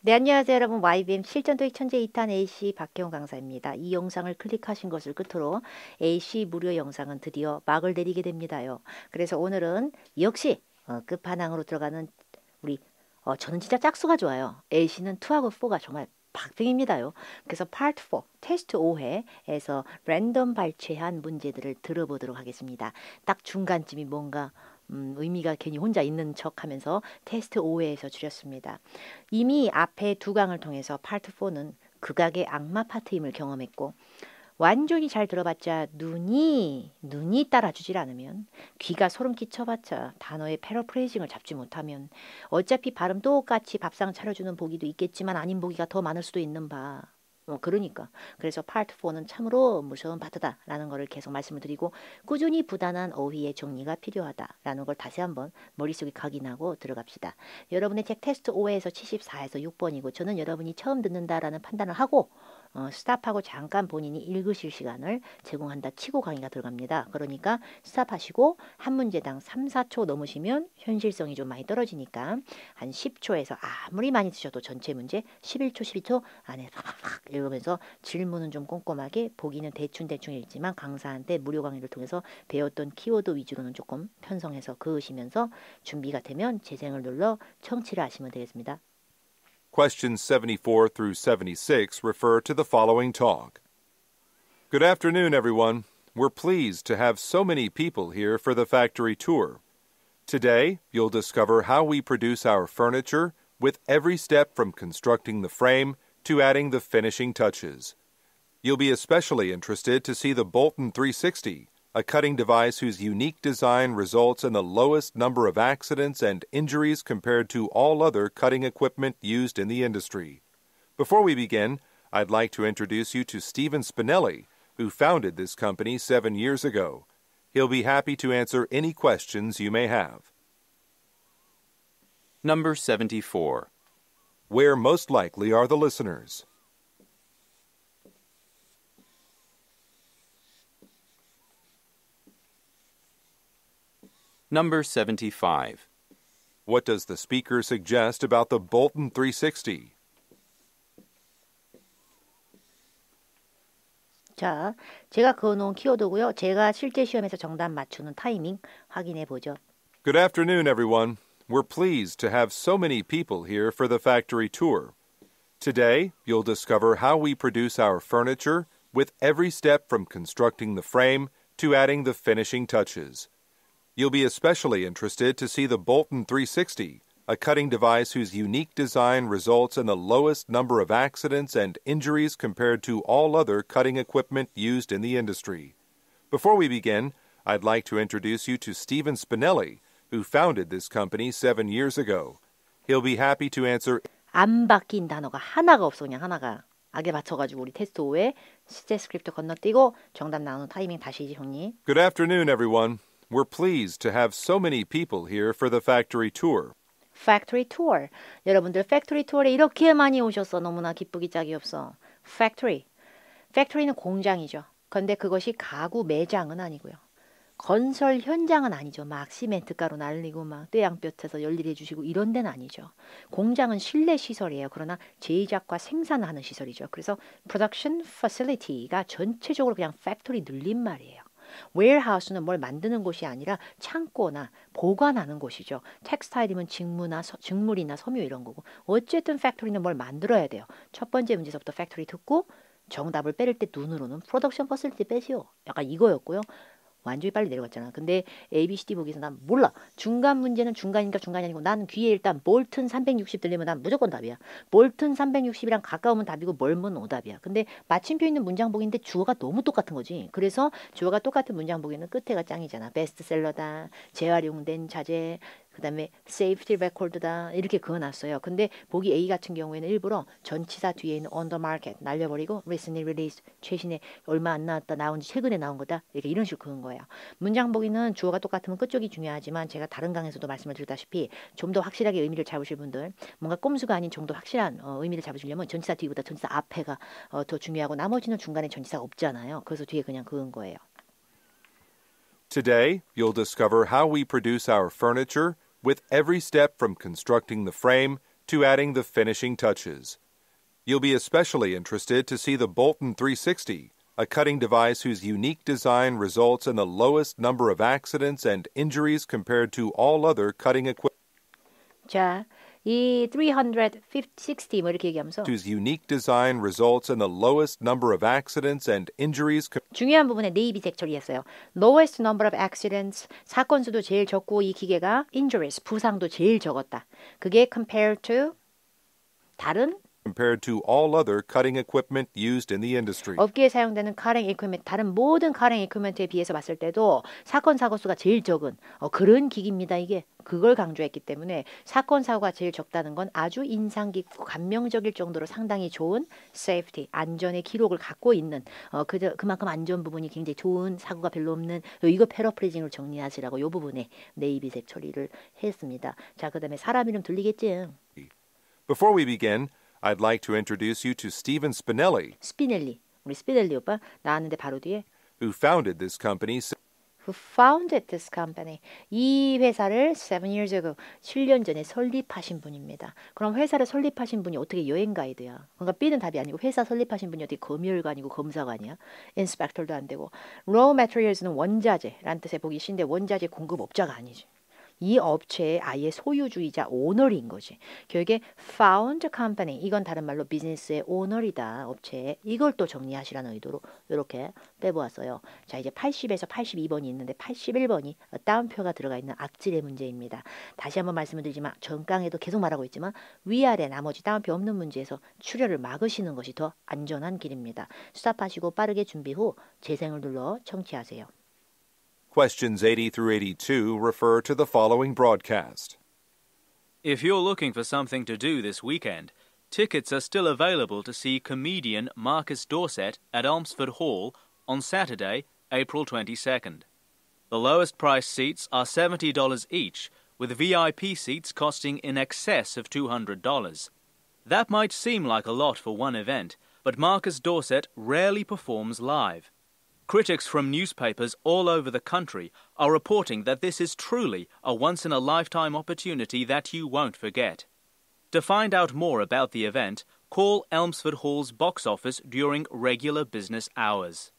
네, 안녕하세요, 여러분. YBM 실전도입 천재 2탄 AC 박혜원 강사입니다. 이 영상을 클릭하신 것을 끝으로 AC 무료 영상은 드디어 막을 내리게 됩니다요. 그래서 오늘은 역시 끝판왕으로 들어가는 우리 저는 진짜 짝수가 좋아요. AC는 2하고 4가 정말 박빙입니다요. 그래서 파트 4 테스트 5회에서 랜덤 발췌한 문제들을 들어보도록 하겠습니다. 딱 중간쯤이 뭔가 의미가 괜히 혼자 있는 척 하면서 테스트 5회에서 줄였습니다. 이미 앞에 두 강을 통해서 파트 4는 극악의 악마 파트임을 경험했고 완전히 잘 들어봤자 눈이 따라주질 않으면 귀가 소름 끼쳐봤자 단어의 패러프레이징을 잡지 못하면 어차피 발음 똑같이 밥상 차려주는 보기도 있겠지만 아닌 보기가 더 많을 수도 있는 바 그러니까 그래서 파트 4는 참으로 무서운 파트다라는 것을 계속 말씀을 드리고 꾸준히 부단한 어휘의 정리가 필요하다라는 걸 다시 한번 머릿속에 각인하고 들어갑시다. 여러분의 책 테스트 5회에서 74에서 6번이고 저는 여러분이 처음 듣는다라는 판단을 하고 스탑하고 잠깐 본인이 읽으실 시간을 제공한다 치고 강의가 들어갑니다. 그러니까 스탑하시고 한 문제당 3, 4초 넘으시면 현실성이 좀 많이 떨어지니까 한 10초에서 아무리 많이 드셔도 전체 문제 11초, 12초 안에 팍팍 읽으면서 질문은 좀 꼼꼼하게 보기는 대충 읽지만 강사한테 무료 강의를 통해서 배웠던 키워드 위주로는 조금 편성해서 그으시면서 준비가 되면 재생을 눌러 청취를 하시면 되겠습니다. Questions 74 through 76 refer to the following talk. Good afternoon, everyone. We're pleased to have so many people here for the factory tour. Today, you'll discover how we produce our furniture with every step from constructing the frame to adding the finishing touches. You'll be especially interested to see the Bolton 360, a cutting device whose unique design results in the lowest number of accidents and injuries compared to all other cutting equipment used in the industry. Before we begin, I'd like to introduce you to Stephen Spinelli, who founded this company 7 years ago. He'll be happy to answer any questions you may have. Number 74. Where most likely are the listeners? Number 75. What does the speaker suggest about the Bolton 360? 자, 제가 그어놓은 키워드고요. 제가 실제 시험에서 정답 맞추는 타이밍 확인해 보죠. Good afternoon, everyone. We're pleased to have so many people here for the factory tour. Today, you'll discover how we produce our furniture with every step from constructing the frame to adding the finishing touches. You'll be especially interested to see the Bolton 360, a cutting device whose unique design results in the lowest number of accidents and injuries compared to all other cutting equipment used in the industry. Before we begin, I'd like to introduce you to Stephen Spinelli, who founded this company 7 years ago. He'll be happy to answer. 안 바뀐 단어가 하나가 없어. 그냥 하나가. 악에 맞춰가지고 우리 테스트 5회 실제 스크립트 건너뛰고 정답 나오는 타이밍 다시 정리. Good afternoon, everyone. We're pleased to have so many people here for the factory tour. Factory tour. 여러분들 factory tour에 이렇게 많이 오셨어. 너무나 기쁘기 짝이 없어. Factory. Factory는 공장이죠. 그런데 그것이 가구 매장은 아니고요. 건설 현장은 아니죠. 막 시멘트 가루 날리고 막 떼양볕에서 열일해 주시고 이런 데는 아니죠. 공장은 실내 시설이에요. 그러나 제작과 생산하는 시설이죠. 그래서 production facility가 전체적으로 그냥 factory 늘린 말이에요. warehouse는 뭘 만드는 곳이 아니라 창고나 보관하는 곳이죠. 텍스타일이면 직물이나 섬유 이런 거고. 어쨌든 팩토리는 뭘 만들어야 돼요. 첫 번째 문제서부터 팩토리 듣고 정답을 빼릴 때 눈으로는 프로덕션 퍼실리티 빼시오. 약간 이거였고요. 완전히 빨리 내려갔잖아. 근데 ABCD 보기에서 난 몰라. 중간 문제는 중간이니까 중간이 아니고 난 귀에 일단 볼튼 360 들리면 난 무조건 답이야. 볼튼 360이랑 가까우면 답이고 멀면 오답이야. 근데 마침표 있는 문장 보기인데 주어가 너무 똑같은 거지. 그래서 주어가 똑같은 문장 보기는 끝에가 짱이잖아. 베스트셀러다. 재활용된 자재. 그 다음에 safety record다 이렇게 그어놨어요. 근데 보기 A 같은 경우에는 일부러 전치사 뒤에 있는 on the market 날려버리고 recently released 최신에 얼마 안 나왔다 나온 지 최근에 나온 거다 이렇게 이런 식으로 그은 거예요. 문장 보기는 주어가 똑같으면 끝쪽이 중요하지만 제가 다른 강에서도 말씀을 드렸다시피 좀 더 확실하게 의미를 잡으실 분들 뭔가 꼼수가 아닌 좀 더 확실한 의미를 잡으시려면 전치사 뒤보다 전치사 앞에가 더 중요하고 나머지는 중간에 전치사가 없잖아요. 그래서 뒤에 그냥 그은 거예요. Today, you'll discover how we produce our furniture with every step from constructing the frame to adding the finishing touches. You'll be especially interested to see the Bolton 360, a cutting device whose unique design results in the lowest number of accidents and injuries compared to all other cutting equipment. 자, 이 360 뭐 이렇게 얘기하면서 whose unique design results in the lowest number of accidents and injuries 중요한 부분에 네이비색 처리했어요. Lowest number of accidents, 사건 수도 제일 적고 이 기계가 injuries, 부상도 제일 적었다. 그게 compared to 다른 compared to all other cutting equipment used in the industry. 업계에 사용되는 cutting equipment, 다른 모든 cutting equipment에 비해서 봤을 때도 사건 사고 수가 제일 적은 그런 기기입니다. 이게 그걸 강조했기 때문에 사건 사고가 제일 적다는 건 아주 인상 깊고 감명적일 정도로 상당히 좋은 safety, 안전의 기록을 갖고 있는 그만큼 안전 부분이 굉장히 좋은 사고가 별로 없는 이거 패러프레이징으로 정리하시라고 이 부분에 네이비색 처리를 했습니다. 자, 그다음에 사람 이름 들리겠지? Before we begin, I'd like to introduce you to Stephen Spinelli, 스피넬리, 우리 스피넬리 오빠 나왔는데 바로 뒤에 who founded this company Who founded this company? 이 회사를 7 years ago, 7년 전에 설립하신 분입니다. 그럼 회사를 설립하신 분이 어떻게 여행 가이드야? 그러니까 B는 답이 아니고 회사 설립하신 분이 어떻게 검열관이고 검사관이야? 인스펙터도 안 되고 raw materials는 원자재라는 뜻의 보기 쉬운데 원자재 공급업자가 아니지. 이 업체의 아예 소유주의자 오너인 거지. 결국에 found company 이건 다른 말로 비즈니스의 오너이다. 업체에 이걸 또 정리하시라는 의도로 이렇게 빼보았어요. 자, 이제 80에서 82번이 있는데 81번이 따옴표가 들어가 있는 악질의 문제입니다. 다시 한번 말씀을 드리지만 전강에도 계속 말하고 있지만 위아래 나머지 따옴표 없는 문제에서 출혈을 막으시는 것이 더 안전한 길입니다. 스탑하시고 빠르게 준비 후 재생을 눌러 청취하세요. Questions 80 through 82 refer to the following broadcast. If you're looking for something to do this weekend, tickets are still available to see comedian Marcus Dorset at Elmsford Hall on Saturday, April 22nd. The lowest price seats are $70 each, with VIP seats costing in excess of $200. That might seem like a lot for one event, but Marcus Dorset rarely performs live. Critics from newspapers all over the country are reporting that this is truly a once-in-a-lifetime opportunity that you won't forget. To find out more about the event, call Elmsford Hall's box office during regular business hours.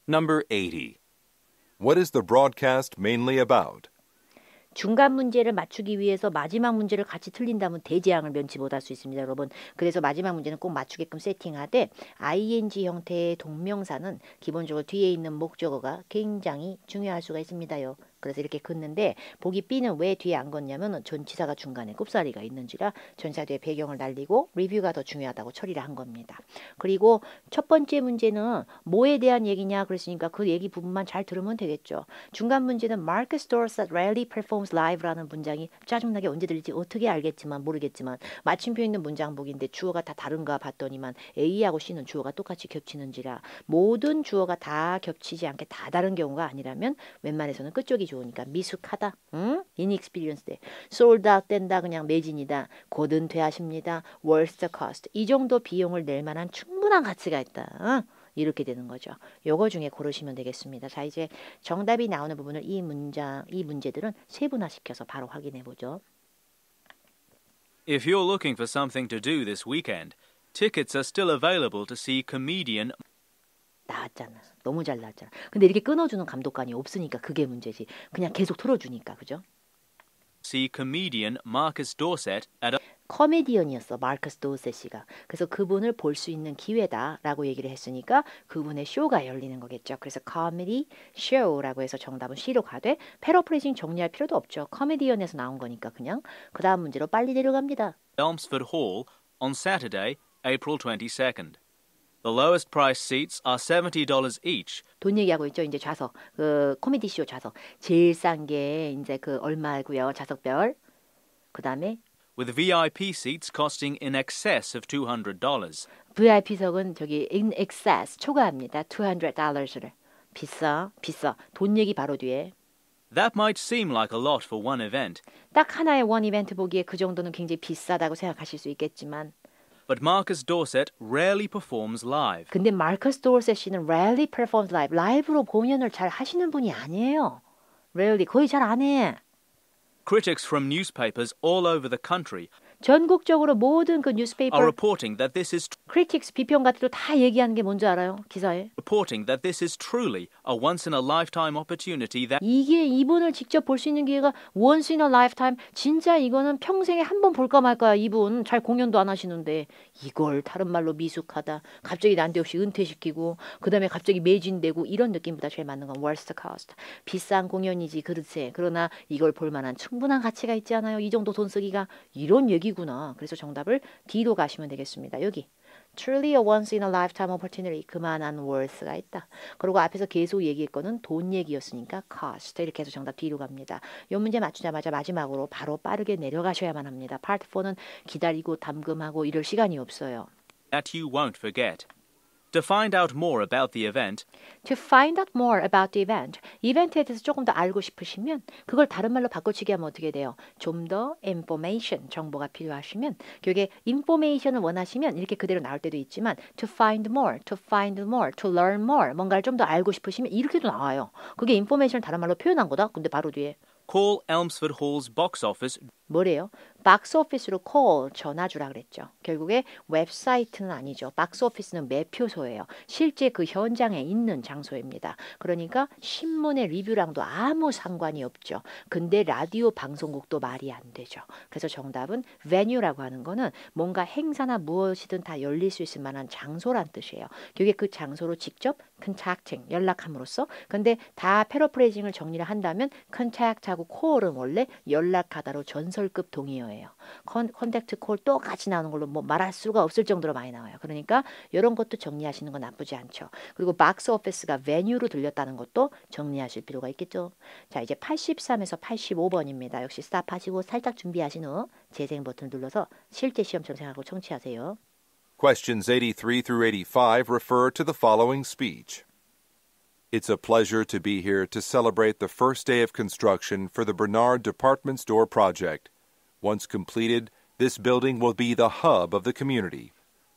Number 80. What is the broadcast mainly about? 중간 문제를 맞추기 위해서 마지막 문제를 같이 틀린다면 대재앙을 면치 못할 수 있습니다, 여러분. 그래서 마지막 문제는 꼭 맞추게끔 세팅하되 ing 형태의 동명사는 기본적으로 뒤에 있는 목적어가 굉장히 중요할 수가 있습니다요. 그래서 이렇게 긋는데 보기 B는 왜 뒤에 안 긋냐면 전치사가 중간에 꼽사리가 있는지라 전치사 뒤에 배경을 날리고 리뷰가 더 중요하다고 처리를 한 겁니다. 그리고 첫 번째 문제는 뭐에 대한 얘기냐 그랬으니까 그 얘기 부분만 잘 들으면 되겠죠. 중간 문제는 Marcus Dorset rarely performs live라는 문장이 짜증나게 언제 들릴지 어떻게 알겠지만 모르겠지만 마침표 있는 문장복인데 주어가 다 다른가 봤더니만 A하고 C는 주어가 똑같이 겹치는지라 모든 주어가 다 겹치지 않게 다 다른 경우가 아니라면 웬만해서는 끝쪽이 좋으니까 미숙하다, inexperienced, sold out 된다, 그냥 매진이다, 곧은 퇴하십니다, worth the cost, 이 정도 비용을 낼 만한 충분한 가치가 있다. 이렇게 되는 거죠. 요거 중에 고르시면 되겠습니다. 자, 이제 정답이 나오는 부분을 이 문제들은 세분화시켜서 바로 확인해 보죠. If you're looking for something to do this weekend, tickets are still available to see comedian 나왔잖아. 너무 잘 나왔잖아. 근데 이렇게 끊어주는 감독관이 없으니까 그게 문제지. 그냥 계속 틀어주니까, 그죠? see comedian Marcus Dorset at 코미디언이었어, 마커스 도셋이가. 그래서 그분을 볼 수 있는 기회다라고 얘기를 했으니까 그분의 쇼가 열리는 거겠죠. 그래서 코미디 쇼라고 해서 정답은 C로 가되 패러프레이징 정리할 필요도 없죠. 코미디언에서 나온 거니까 그냥 그 다음 문제로 빨리 내려갑니다. Elmsford Hall on Saturday, April 22nd. The lowest price seats are $70 each. 돈 얘기하고 있죠. 이제 좌석, 그 코미디 쇼 좌석. 제일 싼 게 이제 그 얼마고요? 좌석별. 그 다음에 with VIP seats costing in excess of $200. VIP석은 저기 in excess 초과합니다. $200를. 비싸. 돈 얘기 바로 뒤에. That might seem like a lot for one event. 딱 하나의 원 이벤트 보기에 그 정도는 굉장히 비싸다고 생각하실 수 있겠지만 But Marcus Dorset rarely performs live. 근데 마커스 도셋 씨는 rarely performs live. 라이브로 공연을 잘 하시는 분이 아니에요. rarely 거의 잘 안 해. Critics from newspapers all over the country 전국적으로 모든 그 are 뉴스페이퍼 reporting that this is 크리틱스 비평가들도 다 얘기하는 게 뭔지 알아요? 기사에. truly a once in a lifetime opportunity that 이게 이분을 직접 볼 수 있는 기회가 once in a lifetime. 진짜 이거는 평생에 한 번 볼까 말까야. 이분 잘 공연도 안 하시는데 이걸 다른 말로 미숙하다. 갑자기 난데없이 은퇴시키고 그 다음에 갑자기 매진되고 이런 느낌보다 제일 맞는 건 worst cost. 비싼 공연이지 그렇지. 그러나 이걸 볼 만한 충분한 가치가 있지 않아요? 이 정도 돈 쓰기가. 이런 얘기구나. 그래서 정답을 D로 가시면 되겠습니다. 여기. Truly a once in a lifetime opportunity. 그만한 worth가 있다. 그리고 앞에서 계속 얘기했거는 돈 얘기였으니까 cost. 이렇게 해서 정답 D로 갑니다. 이 문제 맞추자마자 마지막으로 바로 빠르게 내려가셔야만 합니다. Part 4는 기다리고 담금하고 이럴 시간이 없어요. that you won't forget. To find out more about the event, To find out more about the event. 이벤트에 대해서 조금 더 알고 싶으시면 그걸 다른 말로 바꿔치기 하면 어떻게 돼요? 좀 더 information, 정보가 필요하시면 교육에 information을 원하시면 이렇게 그대로 나올 때도 있지만 to find more, to find more, to learn more 뭔가를 좀 더 알고 싶으시면 이렇게도 나와요. 그게 information을 다른 말로 표현한 거다. 근데 바로 뒤에 call Elmsford Hall's box office 뭐래요? 박스 오피스로 call 전화 주라 그랬죠. 결국에 웹사이트는 아니죠. 박스 오피스는 매표소예요. 실제 그 현장에 있는 장소입니다. 그러니까 신문의 리뷰랑도 아무 상관이 없죠. 근데 라디오 방송국도 말이 안 되죠. 그래서 정답은 venue라고 하는 거는 뭔가 행사나 무엇이든 다 열릴 수 있을 만한 장소란 뜻이에요. 결국에 그 장소로 직접 contacting, 연락함으로써. 근데 다 패러프레이징을 정리를 한다면 contact하고 call은 원래 연락하다로 전설급 동의어예요. 컨택트 콜 똑같이 나오는 걸로 뭐 말할 수가 없을 정도로 많이 나와요. 그러니까 이런 것도 정리하시는 건 나쁘지 않죠. 그리고 박스 오피스가 venue로 들렸다는 것도 정리하실 필요가 있겠죠. 자, 이제 83에서 85번입니다. 역시 스탑하시고 살짝 준비하신 후 재생 버튼을 눌러서 실제 시험처럼 생각하고 청취하세요. Questions 83 through 85 refer to the following speech. It's a pleasure to be here to celebrate the first day of construction for the Bernard Department Store project. Once completed, this building will be the hub of the community.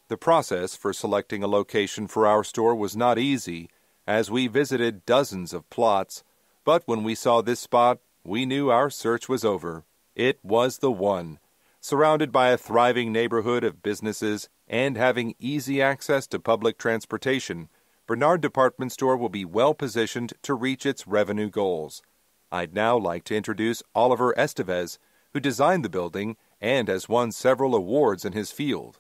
The process for selecting a location for our store was not easy, as we visited dozens of plots, but when we saw this spot, we knew our search was over. It was the one. Surrounded by a thriving neighborhood of businesses and having easy access to public transportation, Bernard Department Store will be well positioned to reach its revenue goals. I'd now like to introduce Oliver Estevez, who designed the building and has won several awards in his field.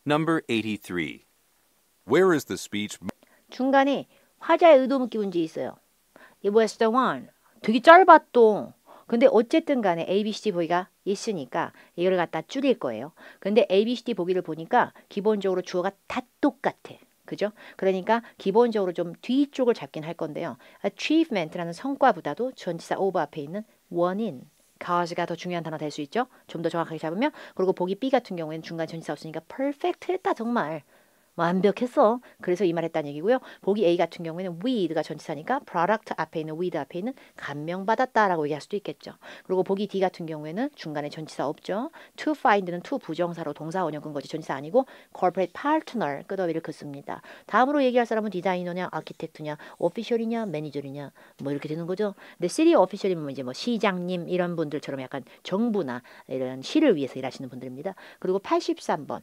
Number 83. Where is the speech? 중간에 화자의 의도 묻기 문제 있어요. It was the one. 되게 짧았또. 근데 어쨌든 간에 ABCD 보기가 있으니까 이걸 갖다 줄일 거예요. 근데 ABCD 보기를 보니까 기본적으로 주어가 다 똑같아. 그죠? 그러니까 기본적으로 좀 뒤쪽을 잡긴 할 건데요. achievement라는 성과보다도 전치사 over 앞에 있는 원인, cause가 더 중요한 단어 될 수 있죠. 좀 더 정확하게 잡으면. 그리고 보기 B 같은 경우에는 중간 전치사 없으니까 perfect 했다 정말. 완벽했어. 그래서 이 말 했다는 얘기고요. 보기 A 같은 경우에는 with가 전치사니까 product 앞에 있는 with 앞에 있는 감명받았다라고 얘기할 수도 있겠죠. 그리고 보기 D 같은 경우에는 중간에 전치사 없죠. to find는 to 부정사로 동사 원형 근거지 전치사 아니고 corporate partner 끄더위를 긋습니다. 다음으로 얘기할 사람은 디자이너냐 아키텍트냐 오피셜이냐 매니저냐 뭐 이렇게 되는 거죠. 근데 시리 오피셜이면 이제 뭐 시장님 이런 분들처럼 약간 정부나 이런 시를 위해서 일하시는 분들입니다. 그리고 83번.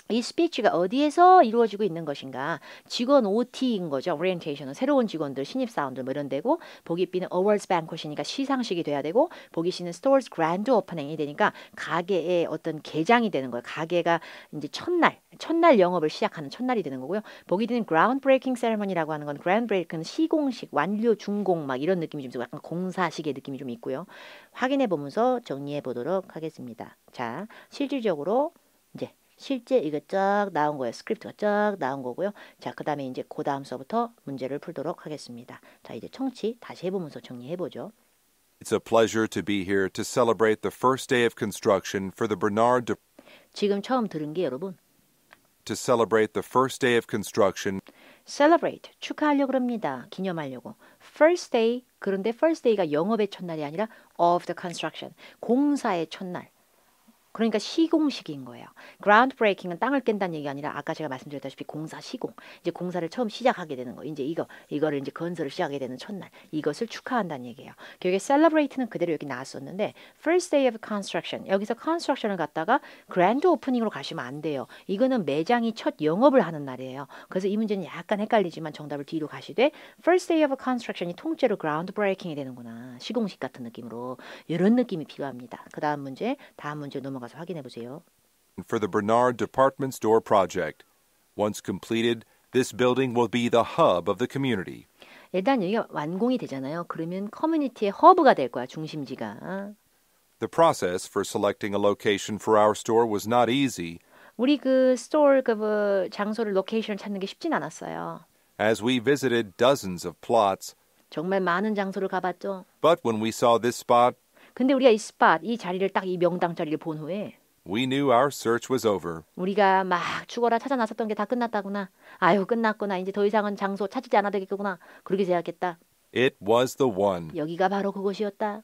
이 스피치가 어디에서 이루어지고 있는 것인가? 직원 OT인 거죠. 오리엔테이션은 새로운 직원들, 신입사원들 뭐 이런 데고 보기 B는 awards banquet이니까 시상식이 돼야 되고 보기 C는 stores grand opening이 되니까 가게의 어떤 개장이 되는 거예요. 가게가 이제 첫날 영업을 시작하는 첫날이 되는 거고요. 보기 D는 ground breaking ceremony라고 하는 건 ground breaking은 시공식, 완료, 준공 막 이런 느낌이 좀 약간 공사식의 느낌이 좀 있고요. 확인해 보면서 정리해 보도록 하겠습니다. 자, 실질적으로 이제 실제 이거 쫙 나온 거예요. 스크립트가 쫙 나온 거고요. 자, 그 다음에 이제 그 다음서부터 문제를 풀도록 하겠습니다. 자, 이제 청취 다시 해보면서 정리해보죠. It's a pleasure to be here to celebrate the first day of construction for the Bernard 지금 처음 들은 게 여러분 to celebrate the first day of construction celebrate 축하하려고 합니다. 기념하려고. first day 그런데 first day가 영업의 첫날이 아니라 of the construction 공사의 첫날. 그러니까 시공식인 거예요. ground breaking은 땅을 깬다는 얘기가 아니라 아까 제가 말씀드렸다시피 공사 시공. 이제 공사를 처음 시작하게 되는 거. 이제 이거를 이제 건설을 시작하게 되는 첫날. 이것을 축하한다는 얘기예요. 결국에 celebrate는 그대로 여기 나왔었는데 first day of construction. 여기서 construction을 갖다가 grand opening으로 가시면 안 돼요. 이거는 매장이 첫 영업을 하는 날이에요. 그래서 이 문제는 약간 헷갈리지만 정답을 뒤로 가시되 first day of construction이 통째로 ground breaking이 되는구나. 시공식 같은 느낌으로 이런 느낌이 필요합니다. 그 다음 문제, 다음 문제 넘어가서 확인해 보세요. For the Bernard Department Store project. Once completed, this building will be the hub of the community. 일단 여기가 완공이 되잖아요. 그러면 커뮤니티의 허브가 될 거야. 중심지가. The process for selecting a location for our store was not easy, 우리 그 스토어 장소를 로케이션을 찾는 게 쉽진 않았어요. as we visited dozens of plots, 정말 많은 장소를 가봤죠. but when we saw this spot, 근데 우리가 이 스팟, 이 자리를 딱 이 명당 자리를 본 후에 we knew our search was over. 우리가 막 죽어라 찾아 나섰던 게 다 끝났다구나. 아유 끝났구나. 이제 더 이상은 장소 찾지 않아도 되겠구나. 그렇게 생각했다. It was the one. 여기가 바로 그곳이었다.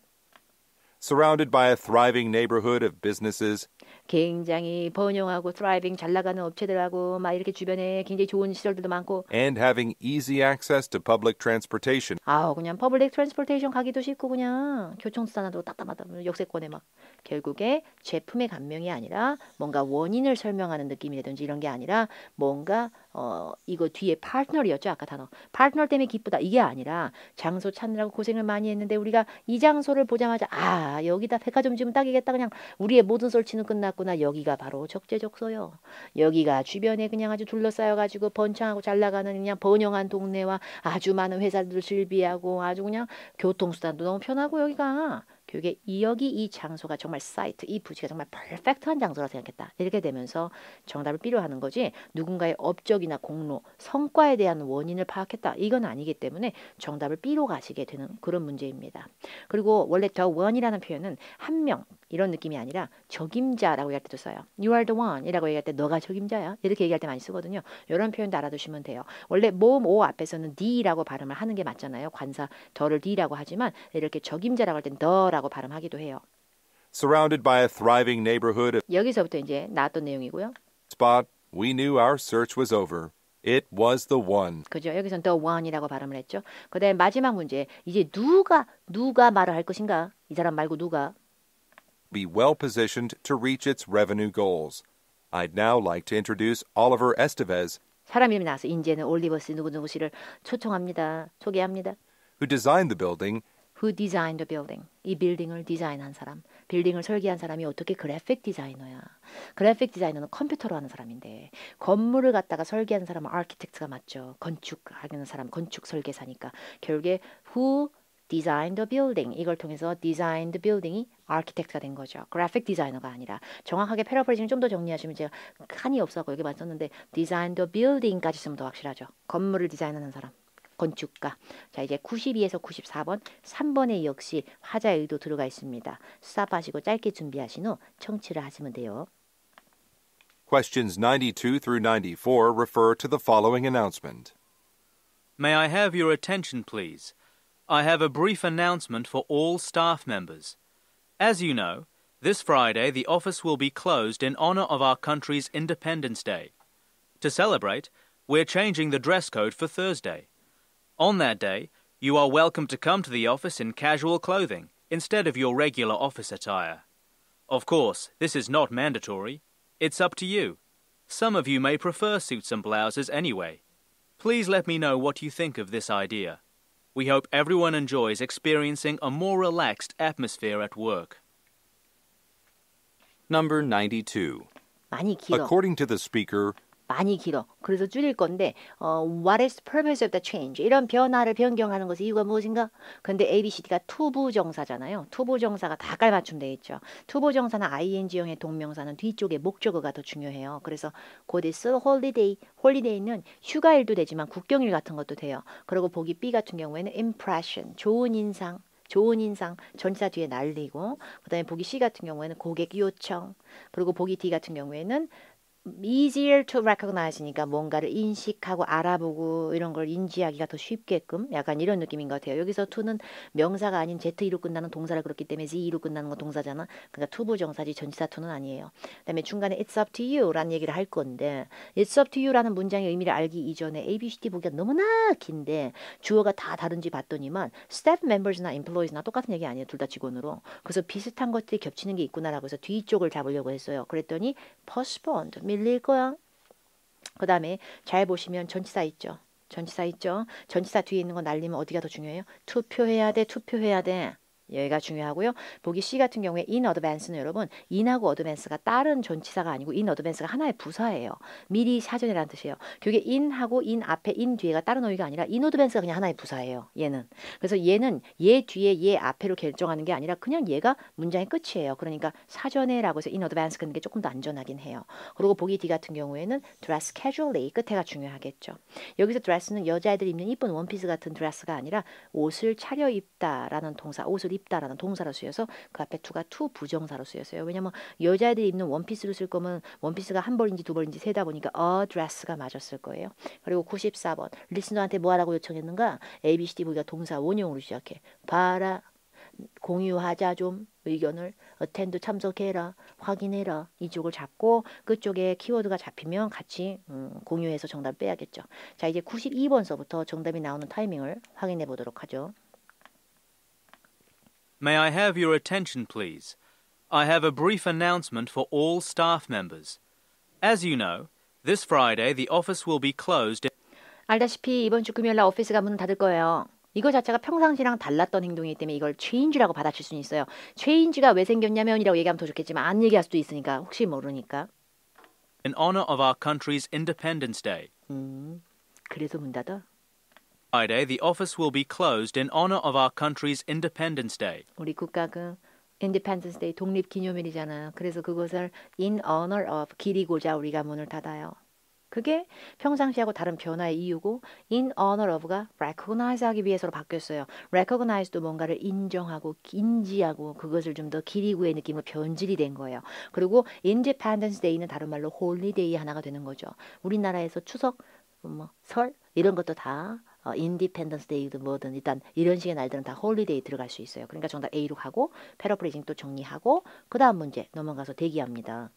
Surrounded by a thriving neighborhood of businesses, 굉장히 번영하고 thriving 잘 나가는 업체들하고 막 이렇게 주변에 굉장히 좋은 시설들도 많고 and having easy access to public transportation, 아우 그냥 퍼블릭 트랜스포테이션 가기도 쉽고 그냥 교통수단도 답답하다 역세권에 막 결국에 제품의 감명이 아니라 뭔가 원인을 설명하는 느낌이라든지 이런 게 아니라 뭔가 이거 뒤에 파트너리었죠 아까 단어 파트너 때문에 기쁘다 이게 아니라 장소 찾느라고 고생을 많이 했는데 우리가 이 장소를 보자마자 아 여기다 백화점 지으면 딱이겠다 그냥 우리의 모든 설치는 끝났구나 여기가 바로 적재적소요 여기가 주변에 그냥 아주 둘러싸여가지고 번창하고 잘 나가는 그냥 번영한 동네와 아주 많은 회사들을 즐비하고 아주 그냥 교통수단도 너무 편하고 여기가 그게 여기 이 장소가 정말 사이트 이 부지가 정말 퍼펙트한 장소라 생각했다. 이렇게 되면서 정답을 필요하는 거지 누군가의 업적이나 공로, 성과에 대한 원인을 파악했다. 이건 아니기 때문에 정답을 B로 가시게 되는 그런 문제입니다. 그리고 원래 the one이라는 표현은 한 명 이런 느낌이 아니라 적임자라고 얘기할 때도 써요. You are the one 이라고 얘기할 때 너가 적임자야. 이렇게 얘기할 때 많이 쓰거든요. 이런 표현도 알아두시면 돼요. 원래 모음 O 앞에서는 D라고 발음을 하는 게 맞잖아요. 관사 더를 D라고 하지만 이렇게 적임자라고 할 땐 더라고 발음하기도 해요. surrounded by a thriving neighborhood of 여기서부터 이제 나왔던 내용이고요. spot, we knew our search was over. It was the one. 그죠? 여기서는 the one이라고 발음을 했죠. 그다음에 마지막 문제. 이제 누가 말을 할 것인가? 이 사람 말고 누가? Be well positioned to reach its revenue goals. I'd now like to introduce Oliver Estevez, 사람 이름이 나와서 이제는 올리버스 누구누구 씨를 초청합니다. 소개합니다. who designed the building Who designed the building? 이 빌딩을 디자인한 사람. 빌딩을 설계한 사람이 어떻게 그래픽 디자이너야. 그래픽 디자이너는 컴퓨터로 하는 사람인데 건물을 갖다가 설계하는 사람은 아키텍트가 맞죠. 건축하는 사람, 건축 설계사니까. 결국에 who designed the building 이걸 통해서 designed the building이 아키텍트가 된 거죠. 그래픽 디자이너가 아니라 정확하게 패러프레이징을 좀 더 정리하시면 제가 칸이 없어서 여기 맞췄는데 designed the building까지 쓰면 더 확실하죠. 건물을 디자인하는 사람. 건축가. 자 이제 92에서 94번 3번에 역시 화자의 의도 들어가 있습니다. 스탑하시고 짧게 준비하신 후 청취를 하시면 돼요. Questions 92 through 94 refer to the following announcement. May I have your attention, please? I have a brief announcement for all staff members. As you know, this Friday the office will be closed in honor of our country's Independence Day. To celebrate, we're changing the dress code for Thursday. On that day, you are welcome to come to the office in casual clothing instead of your regular office attire. Of course, this is not mandatory. It's up to you. Some of you may prefer suits and blouses anyway. Please let me know what you think of this idea. We hope everyone enjoys experiencing a more relaxed atmosphere at work. Number 92. 많이 길어. According to the speaker, 많이 길어. 그래서 줄일 건데 What is the purpose of the change? 이런 변화를 변경하는 것의 이유가 무엇인가? 근데 ABCD가 투부정사잖아요. 투부정사가 다 깔맞춤 돼 있죠. 투부정사나 ing형의 동명사는 뒤쪽에 목적어가 더 중요해요. 그래서 곧 있을 holiday, holiday는 휴가일도 되지만 국경일 같은 것도 돼요. 그리고 보기 B 같은 경우에는 impression, 좋은 인상 전치사 뒤에 날리고 그 다음에 보기 C 같은 경우에는 고객 요청 그리고 보기 D 같은 경우에는 easier to recognize니까 뭔가를 인식하고 알아보고 이런 걸 인지하기가 더 쉽게끔 약간 이런 느낌인 것 같아요. 여기서 to는 명사가 아닌 ZE로 끝나는 동사를 그렇기 때문에 ZE로 끝나는 건 동사잖아. 그러니까 투부정사지 전치사 to는 아니에요. 그다음에 중간에 it's up to you 라는 얘기를 할 건데 it's up to you 라는 문장의 의미를 알기 이전에 A, B, C, D 보기가 너무나 긴데 주어가 다 다른지 봤더니만 staff members나 employees나 똑같은 얘기 아니에요. 둘 다 직원으로. 그래서 비슷한 것들이 겹치는 게 있구나라고 해서 뒤쪽을 잡으려고 했어요. 그랬더니 postponed 밀릴 거야. 그 다음에 잘 보시면 전치사 있죠. 전치사 있죠. 전치사 뒤에 있는 거 날리면 어디가 더 중요해요? 투표해야 돼. 투표해야 돼. 여기가 중요하고요. 보기 C 같은 경우에 in advance는 여러분 in하고 advance가 다른 전치사가 아니고 in advance가 하나의 부사예요. 미리 사전이라는 뜻이에요. 그게 in하고 in 앞에 in 뒤에가 다른 어휘가 아니라 in advance가 그냥 하나의 부사예요. 얘는. 그래서 얘는 얘 뒤에 얘 앞에로 결정하는 게 아니라 그냥 얘가 문장의 끝이에요. 그러니까 사전에라고 해서 in advance 끄는 게 조금 더 안전하긴 해요. 그리고 보기 D 같은 경우에는 dress casually 끝에가 중요하겠죠. 여기서 dress는 여자애들이 입는 이쁜 원피스 같은 드레스가 아니라 옷을 차려입다라는 동사, 옷을 입다라는 동사로 쓰여서 그 앞에 to가 to 부정사로 쓰였어요. 왜냐면 여자애들이 입는 원피스를 쓸 거면 원피스가 한 벌인지 두 벌인지 세다 보니까 a dress가 맞았을 거예요. 그리고 94번 리스너한테 뭐 하라고 요청했는가? A, B, C, D 보기가 동사 원형으로 시작해. 봐라. 공유하자 좀 의견을 attend 참석해라 확인해라 이쪽을 잡고 그쪽에 키워드가 잡히면 같이 공유해서 정답을 빼야겠죠. 자 이제 92번서부터 정답이 나오는 타이밍을 확인해 보도록 하죠. May I have your attention, please? I have a brief announcement for all staff members. As you know, this Friday the office will be closed. 알다시피 이번 주 금요일 날 오피스가 문을 닫을 거예요. 이거 자체가 평상시랑 달랐던 행동이기 때문에 이걸 change라고 받아칠 수는 있어요. change가 왜 생겼냐면이라고 얘기하면 더 좋겠지만 안 얘기할 수도 있으니까 혹시 모르니까. In honor of our country's Independence Day. 그래서 문 닫아? Friday the office will be closed in honor of our country's Independence Day. 우리 국가가 Independence Day 독립기념일이잖아요. 그래서 그것을 in honor of 기리고자 우리가 문을 닫아요. 그게 평상시하고 다른 변화의 이유고 in honor of가 recognize 하기 위해서로 바뀌었어요. recognize도 뭔가를 인정하고 인지하고 그것을 좀 더 기리고의 느낌으로 변질이 된 거예요. 그리고 Independence Day는 다른 말로 홀리데이 하나가 되는 거죠. 우리나라에서 추석, 설 이런 것도 다 인디펜던스 데이든 뭐든 일단 이런 식의 날들은 다 홀리데이 들어갈 수 있어요. 그러니까 정답 A로 가고 패러프레이징 또 정리하고 그 다음 문제 넘어가서 대기합니다.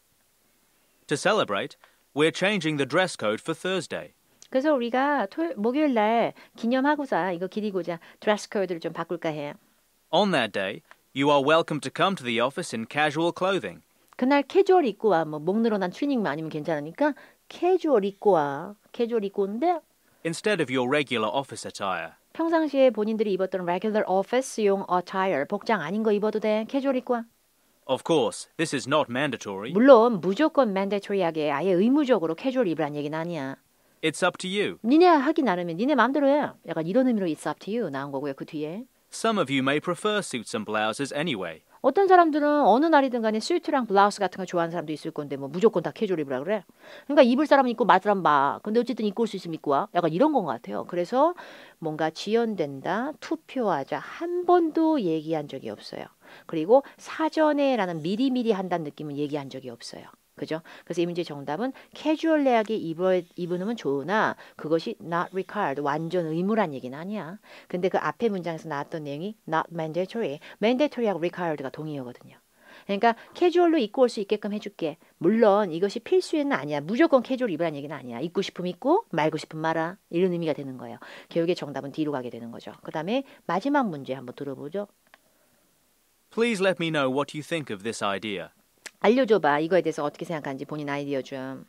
To celebrate, we're changing the dress code for Thursday. 그래서 우리가 목요일 날 기념하고자 이거 기리고자 드레스 코드를 좀 바꿀까 해요. On that day, you are welcome to come to the office in casual clothing. 그날 캐주얼 입고 와. 뭐 목 늘어난 트레이닝만 아니면 괜찮으니까 캐주얼 입고 와. 캐주얼 입고 오는데 Instead of your regular office attire. 평상시에 본인들이 입었던 regular office용 attire 복장 아닌 거 입어도 돼. 캐주얼 입고 와. Of course, this is not mandatory. 물론 무조건 mandatory하게 아예 의무적으로 캐주얼 입으란 얘기는 아니야. It's up to you. 니네 하기 나름이면 니네 마음대로 해. 약간 이런 의미로 it's up to you 나온 거고요. 그 뒤에. Some of you may prefer suits and blouses anyway. 어떤 사람들은 어느 날이든 간에 스위트랑 블라우스 같은 거 좋아하는 사람도 있을 건데 뭐 무조건 다 캐주얼 입으라 그래. 그러니까 입을 사람은 입고 말 사람 봐. 근데 어쨌든 입고 올 수 있으면 입고 와. 약간 이런 건 같아요. 그래서 뭔가 지연된다, 투표하자 한 번도 얘기한 적이 없어요. 그리고 사전에라는 미리미리 한다는 느낌은 얘기한 적이 없어요. 그죠? 그래서 이 문제 정답은 캐주얼하게 입으면 좋으나 그것이 not required, 완전 의무란 얘기는 아니야. 근데 그 앞에 문장에서 나왔던 내용이 not mandatory, mandatory하고 required가 동의어거든요. 그러니까 캐주얼로 입고 올 수 있게끔 해줄게. 물론 이것이 필수는 아니야. 무조건 캐주얼 입으라는 얘기는 아니야. 입고 싶으면 입고 말고 싶으면 말아. 이런 의미가 되는 거예요. 결국에 정답은 D로 가게 되는 거죠. 그 다음에 마지막 문제 한번 들어보죠. Please let me know what you think of this idea. 알려줘봐. 이거에 대해서 어떻게 생각하는지 본인 아이디어 좀.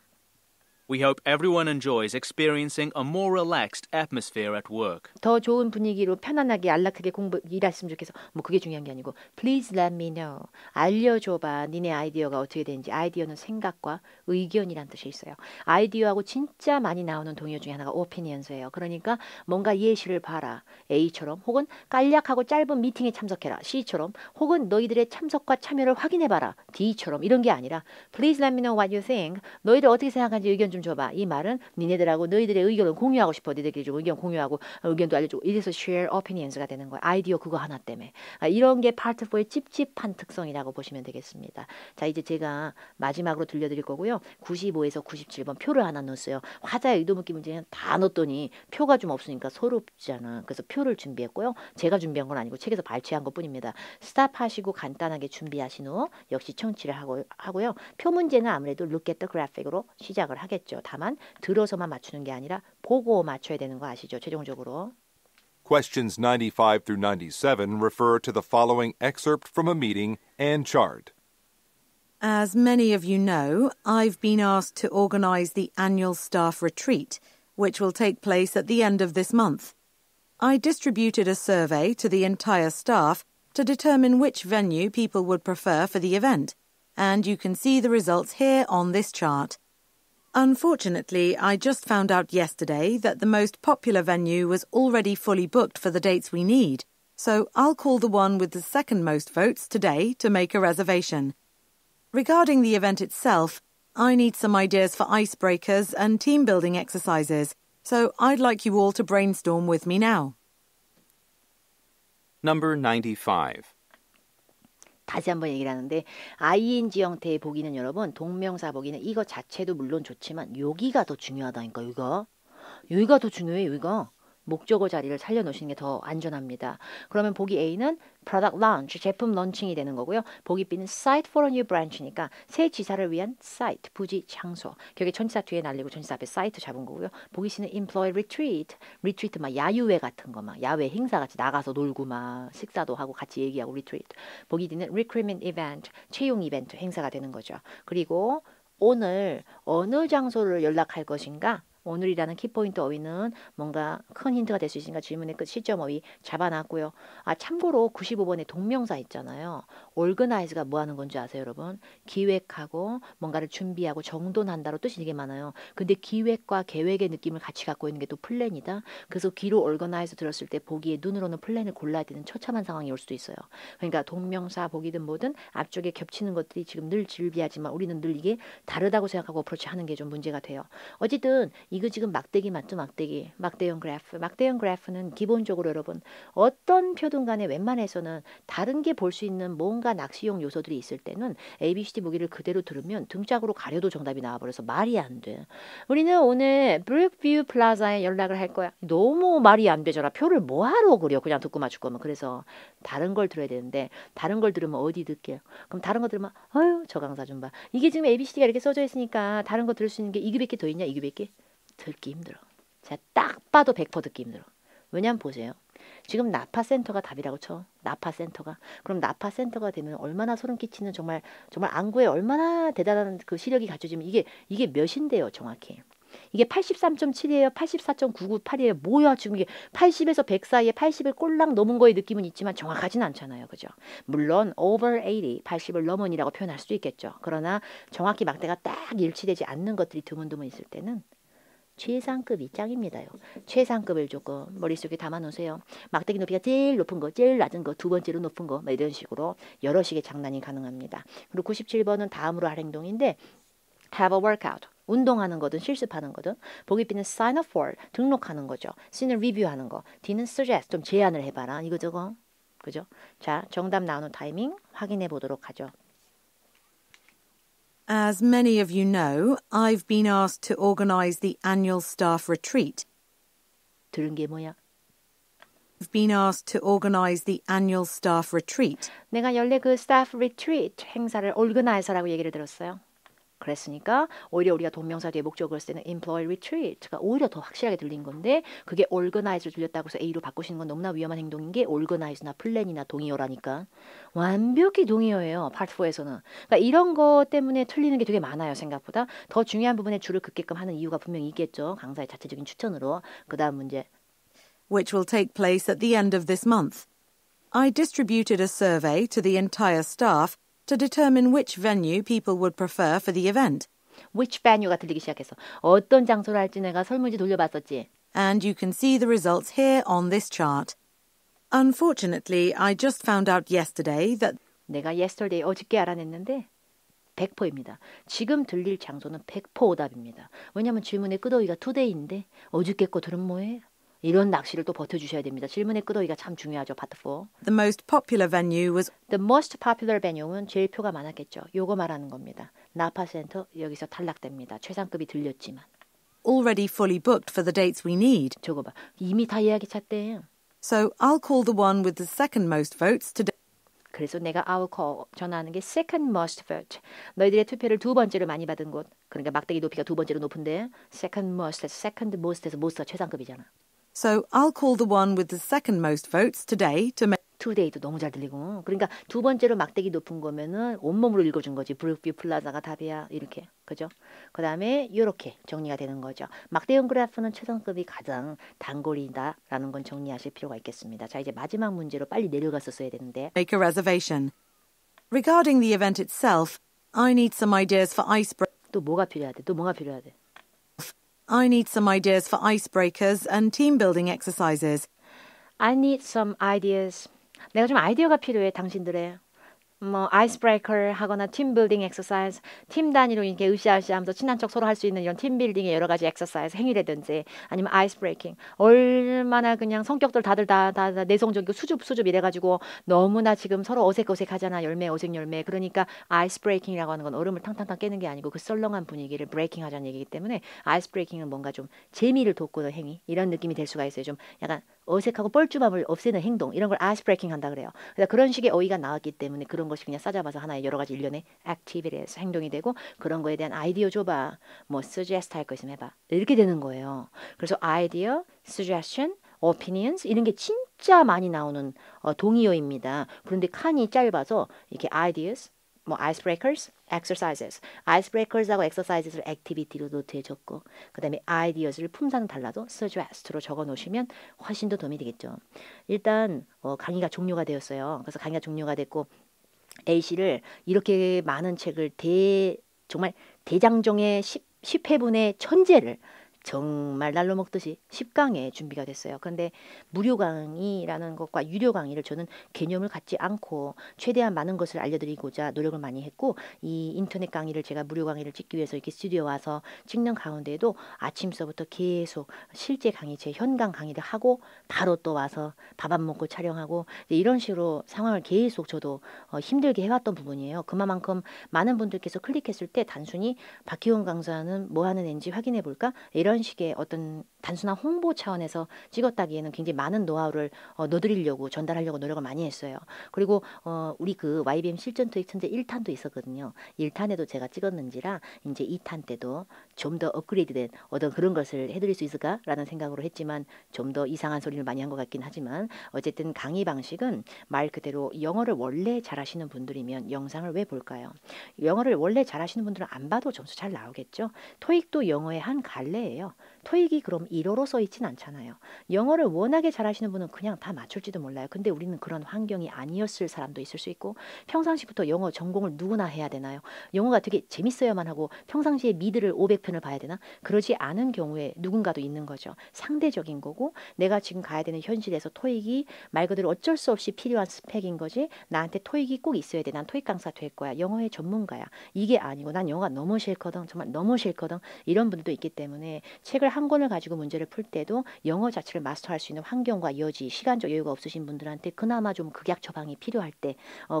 We hope everyone enjoys experiencing a more relaxed atmosphere at work. 더 좋은 분위기로 편안하게 안락하게 일했으면 좋겠어. 뭐 그게 중요한 게 아니고 Please let me know. 알려줘봐. 니네 아이디어가 어떻게 되는지. 아이디어는 생각과 의견이란 뜻이 있어요. 아이디어하고 진짜 많이 나오는 동요 중에 하나가 opinions예요. 그러니까 뭔가 예시를 봐라. A처럼 혹은 간략하고 짧은 미팅에 참석해라. C처럼 혹은 너희들의 참석과 참여를 확인해봐라. D처럼 이런 게 아니라 Please let me know what you think. 너희들 어떻게 생각하는지 의견 좀 좀 줘봐. 이 말은 니네들하고 너희들의 의견을 공유하고 싶어. 니네들끼리 좀 의견 공유하고 의견도 알려주고 이래서 share opinions가 되는 거야. 아이디어 그거 하나 때문에. 이런 게 파트 4의 찝찝한 특성이라고 보시면 되겠습니다. 자, 이제 제가 마지막으로 들려드릴 거고요. 95에서 97번 표를 하나 넣었어요. 화자의 의도 묻기 문제는 다 넣었더니 표가 좀 없으니까 서럽잖아. 그래서 표를 준비했고요. 제가 준비한 건 아니고 책에서 발췌한 것뿐입니다. 스탑하시고 간단하게 준비하신 후 역시 청취를 하고요. 표 문제는 아무래도 look at the graphic으로 시작을 하겠죠. 다만 들어서만 맞추는 게 아니라 보고 맞춰야 되는 거 아시죠? 최종적으로. Questions 95 through 97 refer to the following excerpt from a meeting and chart. As many of you know, I've been asked to organise the annual staff retreat, which will take place at the end of this month. I distributed a survey to the entire staff to determine which venue people would prefer for the event, and you can see the results here on this chart. Unfortunately, I just found out yesterday that the most popular venue was already fully booked for the dates we need, so I'll call the one with the second most votes today to make a reservation. Regarding the event itself, I need some ideas for icebreakers and team-building exercises, so I'd like you all to brainstorm with me now. Number 95. 다시 한번 얘기를 하는데 ing 형태의 보기는 여러분 동명사 보기는 이거 자체도 물론 좋지만 여기가 더 중요하다니까. 여기가 더 중요해. 여기가 목적어 자리를 살려놓으시는 게 더 안전합니다. 그러면 보기 A는 product launch, 제품 런칭이 되는 거고요. 보기 B는 site for a new branch니까 새 지사를 위한 site, 부지, 장소. 여기 전치사 뒤에 날리고 전치사 앞에 site 잡은 거고요. 보기 C는 employee retreat 막 야유회 같은 거 막 야외 행사 같이 나가서 놀고 막 식사도 하고 같이 얘기하고 retreat. 보기 D는 recruitment event, 채용 이벤트 행사가 되는 거죠. 그리고 오늘 어느 장소를 연락할 것인가? 오늘이라는 키포인트 어휘는 뭔가 큰 힌트가 될 수 있으니까 질문의 끝 시점 어휘 잡아놨고요. 참고로 95번에 동명사 있잖아요. organize가 뭐 하는 건지 아세요, 여러분? 기획하고 뭔가를 준비하고 정돈한다로 뜻이 되게 많아요. 근데 기획과 계획의 느낌을 같이 갖고 있는 게 또 플랜이다. 그래서 귀로 organize 들었을 때 보기에 눈으로는 플랜을 골라야 되는 처참한 상황이 올 수도 있어요. 그러니까 동명사 보기든 뭐든 앞쪽에 겹치는 것들이 지금 늘 질비하지만 우리는 늘 이게 다르다고 생각하고 어프로치 하는 게 좀 문제가 돼요. 어쨌든 이거 지금 막대기 맞죠? 막대형 그래프. 막대형 그래프는 기본적으로 여러분 어떤 표든 간에 웬만해서는 다른 게 볼 수 있는 뭔가 낚시용 요소들이 있을 때는 ABCD 보기를 그대로 들으면 등짝으로 가려도 정답이 나와버려서 말이 안 돼. 우리는 오늘 브룩뷰 플라자에 연락을 할 거야. 너무 말이 안 되잖아. 표를 뭐하러 그려. 그냥 듣고 맞출 거면. 그래서 다른 걸 들어야 되는데 다른 걸 들으면 어디 듣게요? 그럼 다른 거 들으면 아유 저 강사 좀 봐. 이게 지금 ABCD가 이렇게 써져 있으니까 다른 거 들을 수 있는 게 2개밖에 더 있냐? 2개밖에? 듣기 힘들어. 제가 딱 봐도 100% 듣기 힘들어. 왜냐면 보세요. 지금 나파센터가 답이라고 쳐. 나파센터가. 그럼 나파센터가 되면 얼마나 소름 끼치는 정말 안구에 얼마나 대단한 그 시력이 갖춰지면 이게 몇인데요, 정확히. 이게 83.7이에요. 84.998이에요. 뭐야 지금 이게 80에서 100 사이에 80을 꼴랑 넘은 거의 느낌은 있지만 정확하진 않잖아요. 그죠? 물론 over 80, 80을 넘은이라고 표현할 수도 있겠죠. 그러나 정확히 막대가 딱 일치되지 않는 것들이 드문드문 있을 때는 최상급이 짱입니다요. 최상급을 조금 머릿속에 담아놓으세요. 막대기 높이가 제일 높은 거, 제일 낮은 거, 두 번째로 높은 거 이런 식으로 여러 식의 장난이 가능합니다. 그리고 97번은 다음으로 할 행동인데 have a workout. 운동하는 거든 실습하는 거든. 보기 B는 sign up for. 등록하는 거죠. C는 review하는 거. D는 suggest. 좀 제안을 해봐라. 이거 저거. 그죠? 자, 정답 나오는 타이밍 확인해 보도록 하죠. As many of you know, I've been asked to organise the annual staff retreat. 들은 게 뭐야? I've been asked to organise the annual staff retreat. 내가 원래 그 staff retreat 행사를 organize라고 얘기를 들었어요. 그랬으니까 오히려 우리가 동명사 뒤에 목적어를 쓸 때는 employee retreat가 오히려 더 확실하게 들린 건데 그게 organize를 들렸다고 해서 A로 바꾸시는 건 너무나 위험한 행동인 게 organize나 플랜이나 동의어라니까. 완벽히 동의어예요. 파트 4에서는. 그러니까 이런 것 때문에 틀리는 게 되게 많아요. 생각보다. 더 중요한 부분에 줄을 긋게끔 하는 이유가 분명히 있겠죠. 강사의 자체적인 추천으로. 그 다음 문제. Which will take place at the end of this month. I distributed a survey to the entire staff to determine which venue people would prefer for the event. Which venue가 들리기 시작했어. 어떤 장소를 할지 내가 설문지 돌려봤었지. And you can see the results here on this chart. Unfortunately, I just found out yesterday that 내가 yesterday 어저께 알아냈는데 100%입니다. 지금 들릴 장소는 100% 오답입니다. 왜냐하면 질문의 끄더기가 today인데 어저께 것들은 뭐예요? 이런 낚시를 또 버텨주셔야 됩니다. 질문의 끄더기가 참 중요하죠. 파트 4. The most popular venue was The most popular venue는 제일 표가 많았겠죠. 요거 말하는 겁니다. 나파센터 여기서 탈락됩니다. 최상급이 들렸지만. already fully booked for the dates we need. 저거 봐. 이미 다 예약이 찼대. So I'll call the one with the second most votes today. 그래서 내가 I'll call 전화하는 게 second most vote. 너희들의 투표를 두 번째로 많이 받은 곳. 그러니까 막대기 높이가 두 번째로 높은데 second most에서 most가 최상급이잖아. So I'll call the one with the second most votes today to make today도 너무 잘 들리고. 그러니까 두 번째로 막대기 높은 거면은 온몸으로 읽어준 거지. 브룩뷰 플라자가 답이야. 이렇게. 그죠? 그 다음에 이렇게 정리가 되는 거죠. 막대형 그래프는 최상급이 가장 단골이다라는 건 정리하실 필요가 있겠습니다. 자, 이제 마지막 문제로 빨리 내려가서 써야 되는데. a reservation. Regarding the event itself, I need some ideas for 또 뭐가 필요하대? 또 뭐가 필요하대? I need some ideas for icebreakers and team building exercises. I need some ideas. 내가 좀 아이디어가 필요해, 당신들의. 뭐 아이스브레이커 하거나 팀 빌딩 엑서사이즈, 팀 단위로 이렇게 으쌰으쌰하면서 친한 척 서로 할 수 있는 이런 팀 빌딩의 여러 가지 엑서사이즈 행위라든지 아니면 아이스 브레이킹 얼마나 그냥 성격들 다들 다 내성적이고 수줍 이래가지고 너무나 지금 서로 어색하잖아. 어색 열매. 그러니까 아이스 브레이킹이라고 하는 건 얼음을 탕탕탕 깨는 게 아니고 그 썰렁한 분위기를 브레이킹 하자는 얘기이기 때문에 아이스 브레이킹은 뭔가 좀 재미를 돋구는 행위 이런 느낌이 될 수가 있어요. 좀 약간 어색하고 뻘쭘함을 없애는 행동 이런 걸 아이스 브레이킹 한다 그래요. 그래서 그런 식의 어휘가 나왔기 때문에 그런 것이 그냥 싸잡아서 하나의 여러 가지 일련의 activities 행동이 되고 그런 거에 대한 아이디어 줘봐. 뭐 suggest 할 거 있으면 해봐. 이렇게 되는 거예요. 그래서 idea, suggestion, opinions 이런 게 진짜 많이 나오는 동의어입니다. 그런데 칸이 짧아서 이렇게 ideas, 뭐 icebreakers, exercises. icebreakers하고 exercises를 activity로 노트에 적고 그 다음에 ideas를 품사는 달라도 suggest로 적어 놓으시면 훨씬 더 도움이 되겠죠. 일단 강의가 종료가 되었어요. 그래서 강의가 종료가 됐고 A씨를 이렇게 많은 책을 정말 대장정의 10회분의 천재를 정말 날로 먹듯이 10강에 준비가 됐어요. 그런데 무료 강의라는 것과 유료 강의를 저는 개념을 갖지 않고 최대한 많은 것을 알려드리고자 노력을 많이 했고 이 인터넷 강의를 제가 무료 강의를 찍기 위해서 이렇게 스튜디오 와서 찍는 가운데에도 아침서부터 계속 실제 강의 제 현강 강의를 하고 바로 또 와서 밥 안 먹고 촬영하고 이런 식으로 상황을 계속 저도 힘들게 해왔던 부분이에요. 그만큼 많은 분들께서 클릭했을 때 단순히 박희원 강사는 뭐 하는 앤지 확인해 볼까? 이런 식의 어떤 단순한 홍보 차원에서 찍었다기에는 굉장히 많은 노하우를 넣어드리려고 전달하려고 노력을 많이 했어요. 그리고 우리 그 YBM 실전 토익 천재 1탄도 있었거든요. 1탄에도 제가 찍었는지라 이제 2탄 때도 좀 더 업그레이드된 어떤 그런 것을 해드릴 수 있을까라는 생각으로 했지만 좀 더 이상한 소리를 많이 한 것 같긴 하지만 어쨌든 강의 방식은 말 그대로 영어를 원래 잘하시는 분들이면 영상을 왜 볼까요? 영어를 원래 잘하시는 분들은 안 봐도 점수 잘 나오겠죠. 토익도 영어의 한 갈래예요. 토익이 그럼 1어로 써 있진 않잖아요. 영어를 워낙에 잘하시는 분은 그냥 다 맞출지도 몰라요. 근데 우리는 그런 환경이 아니었을 사람도 있을 수 있고 평상시부터 영어 전공을 누구나 해야 되나요? 영어가 되게 재밌어야만 하고 평상시에 미드를 500편을 봐야 되나? 그러지 않은 경우에 누군가도 있는 거죠. 상대적인 거고 내가 지금 가야 되는 현실에서 토익이 말 그대로 어쩔 수 없이 필요한 스펙인 거지 나한테 토익이 꼭 있어야 돼. 난 토익 강사 될 거야. 영어의 전문가야. 이게 아니고 난 영어가 너무 싫거든. 정말 너무 싫거든. 이런 분들도 있기 때문에 책을 한 권을 가지고 문제를 풀 때도 영어 자체를 마스터할 수 있는 환경과 여지, 시간적 여유가 없으신 분들한테 그나마 좀 극약 처방이 필요할 때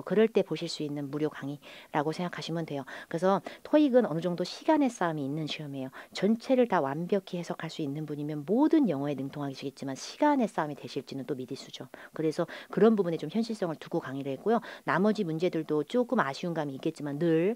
그럴 때 보실 수 있는 무료 강의라고 생각하시면 돼요. 그래서 토익은 어느 정도 시간의 싸움이 있는 시험이에요. 전체를 다 완벽히 해석할 수 있는 분이면 모든 영어에 능통하시겠지만 시간의 싸움이 되실지는 또 미지수죠. 그래서 그런 부분에 좀 현실성을 두고 강의를 했고요. 나머지 문제들도 조금 아쉬운 감이 있겠지만 늘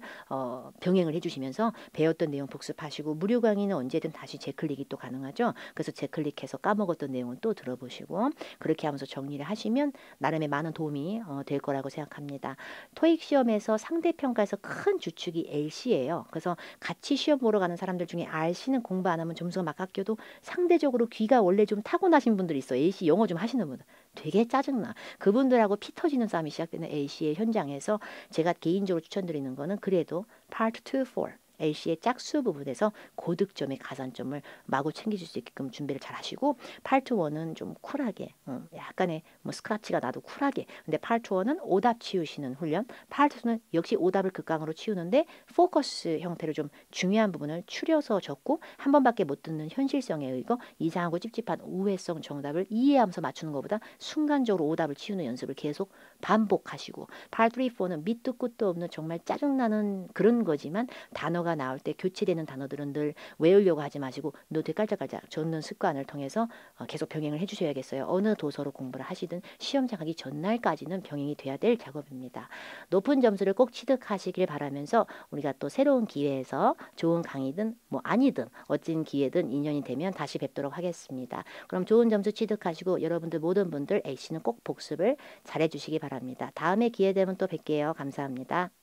병행을 해주시면서 배웠던 내용 복습하시고 무료 강의는 언제든 다시 재클릭이 또 가능하죠. 그래서 재클릭해서 까먹었던 내용은 또 들어보시고 그렇게 하면서 정리를 하시면 나름의 많은 도움이 될 거라고 생각합니다. 토익 시험에서 상대평가에서 큰 주축이 LC예요. 그래서 같이 시험 보러 가는 사람들 중에 RC는 공부 안 하면 점수가 막 깎여도 상대적으로 귀가 원래 좀 타고나신 분들이 있어. LC 영어 좀 하시는 분들. 되게 짜증나. 그분들하고 피 터지는 싸움이 시작되는 LC의 현장에서 제가 개인적으로 추천드리는 거는 그래도 Part 2, 4 LC의 짝수 부분에서 고득점의 가산점을 마구 챙기실 수 있게끔 준비를 잘 하시고, 파트 1은 좀 쿨하게, 약간의 뭐 스크래치가 나도 쿨하게. 근데 파트 1은 오답 치우시는 훈련, 파트 2는 역시 오답을 극강으로 치우는데 포커스 형태로 좀 중요한 부분을 추려서 적고 한 번밖에 못 듣는 현실성에 의거 이상하고 찝찝한 우회성 정답을 이해하면서 맞추는 것보다 순간적으로 오답을 치우는 연습을 계속 반복하시고, 파트 3, 4는 밑도 끝도 없는 정말 짜증나는 그런 거지만 단어가 나올 때 교체되는 단어들은 늘 외우려고 하지 마시고 노트에 깔짝깔짝 적는 습관을 통해서 계속 병행을 해주셔야겠어요. 어느 도서로 공부를 하시든 시험장 가기 전날까지는 병행이 돼야 될 작업입니다. 높은 점수를 꼭 취득하시길 바라면서 우리가 또 새로운 기회에서 좋은 강의든 뭐 아니든 어찌 기회든 인연이 되면 다시 뵙도록 하겠습니다. 그럼 좋은 점수 취득하시고 여러분들 모든 분들 A씨는 꼭 복습을 잘해 주시기 바랍니다. 다음에 기회 되면 또 뵐게요. 감사합니다.